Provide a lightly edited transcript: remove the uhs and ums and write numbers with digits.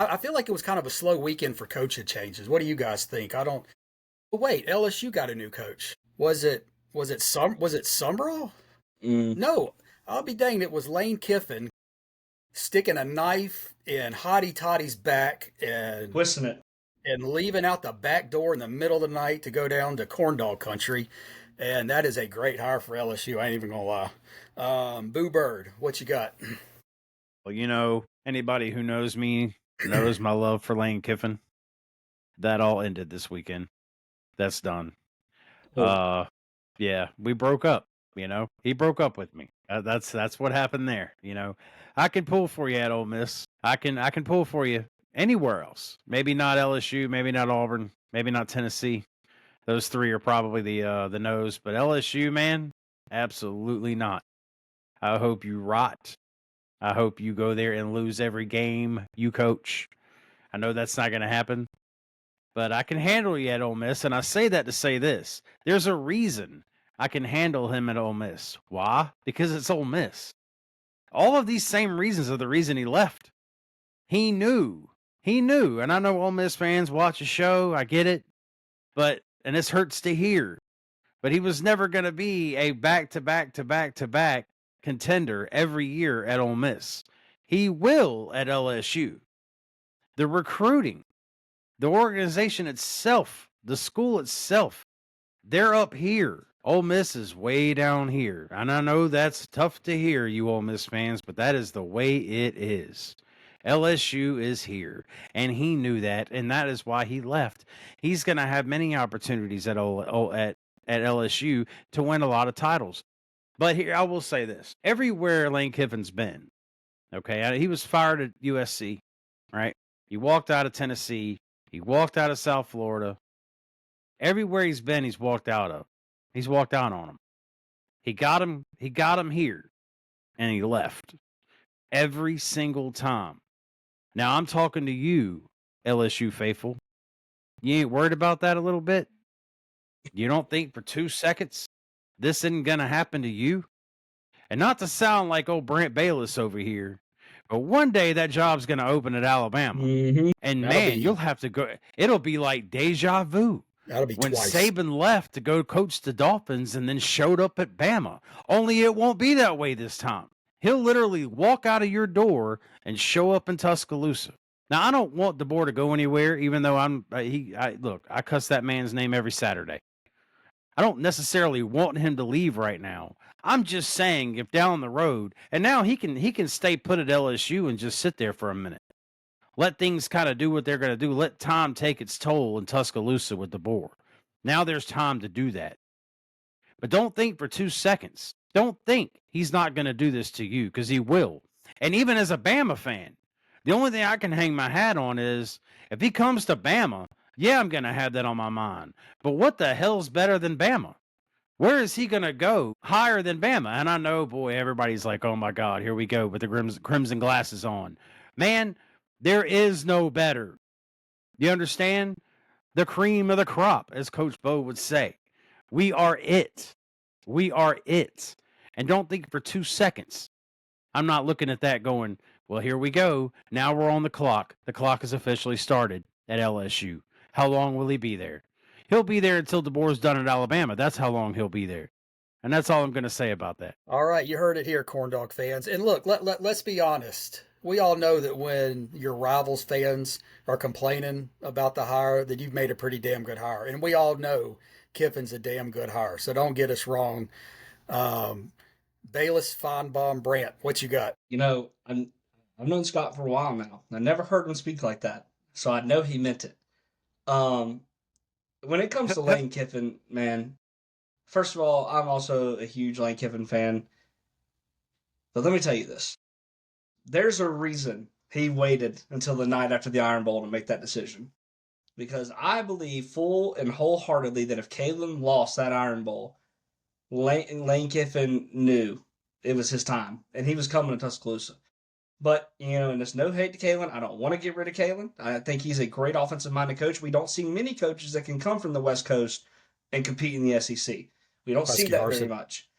I feel like it was kind of a slow weekend for coaching changes. What do you guys think? I don't. But wait, LSU got a new coach. Was it Summerall? Mm. No, I'll be danged. It was Lane Kiffin sticking a knife in Hottie Toddy's back Twisting it. and leaving out the back door in the middle of the night to go down to corn dog country. And that is a great hire for LSU. I ain't even gonna lie. Boo Bird, what you got? Well, anybody who knows me knows my love for Lane Kiffin. That all ended this weekend. That's done. Oh. Yeah, we broke up. He broke up with me. That's what happened there. I can pull for you at Ole Miss. I can pull for you anywhere else. Maybe not LSU. Maybe not Auburn. Maybe not Tennessee. Those three are probably the no's. But LSU, man, absolutely not. I hope you rot. I hope you go there and lose every game you coach. I know that's not going to happen, but I can handle you at Ole Miss, and I say that to say this. There's a reason I can handle him at Ole Miss. Why? Because it's Ole Miss. All of these same reasons are the reason he left. He knew, and I know Ole Miss fans watch the show. I get it, and this hurts to hear, but he was never going to be a back-to-back contender every year at Ole Miss. He will at LSU. The recruiting, the organization itself, the school itself, they're up here. Ole Miss is way down here. And I know that's tough to hear, you Ole Miss fans, but that is the way it is. LSU is here, and he knew that, and that is why he left. He's going to have many opportunities at LSU to win a lot of titles. But here, I will say this. Everywhere Lane Kiffin's been, okay, he was fired at USC, right? He walked out of Tennessee. He walked out of South Florida. Everywhere he's been, he's walked out of. He's walked out on him. He got him here, and he left. Every single time. Now, I'm talking to you, LSU faithful. You ain't worried about that a little bit? You don't think for 2 seconds this isn't going to happen to you? And not to sound like old Brent Bayless over here, but one day that job's going to open at Alabama. Mm-hmm. And man, you'll have to go. It'll be like deja vu. That'll be when twice. Saban left to go coach the Dolphins and then showed up at Bama. Only it won't be that way this time. He'll literally walk out of your door and show up in Tuscaloosa. Now, I don't want DeBoer to go anywhere, even though I cuss that man's name every Saturday. I don't necessarily want him to leave right now. I'm just saying, if down the road, and now he can stay put at LSU and just sit there for a minute. Let things kind of do what they're going to do. Let time take its toll in Tuscaloosa with DeBoer. Now there's time to do that. But don't think for 2 seconds. Don't think he's not going to do this to you, because he will. And even as a Bama fan, the only thing I can hang my hat on is if he comes to Bama, yeah, I'm going to have that on my mind. But what the hell's better than Bama? Where is he going to go higher than Bama? And I know, boy, everybody's like, oh, my God, here we go with the crimson glasses on. Man, there is no better. You understand? The cream of the crop, as Coach Bo would say. We are it. We are it. And don't think for 2 seconds. I'm not looking at that going, well, here we go. Now we're on the clock. The clock has officially started at LSU. How long will he be there? He'll be there until DeBoer's done at Alabama. That's how long he'll be there. And that's all I'm going to say about that. All right, you heard it here, Corn Dog fans. And look, let's be honest. We all know that when your rivals fans are complaining about the hire, that you've made a pretty damn good hire. And we all know Kiffin's a damn good hire. So don't get us wrong. Bayless, Feinbaum, Brant, what you got? I've known Scott for a while now. I never heard him speak like that, so I know he meant it. When it comes to Lane Kiffin, man, first of all, I'm also a huge Lane Kiffin fan. But let me tell you this. There's a reason he waited until the night after the Iron Bowl to make that decision. Because I believe full and wholeheartedly that if Kalen lost that Iron Bowl, Lane Kiffin knew it was his time, and he was coming to Tuscaloosa. But, and there's no hate to Kalen. I don't want to get rid of Kalen. I think he's a great offensive-minded coach. We don't see many coaches that can come from the West Coast and compete in the SEC. We don't see that very much.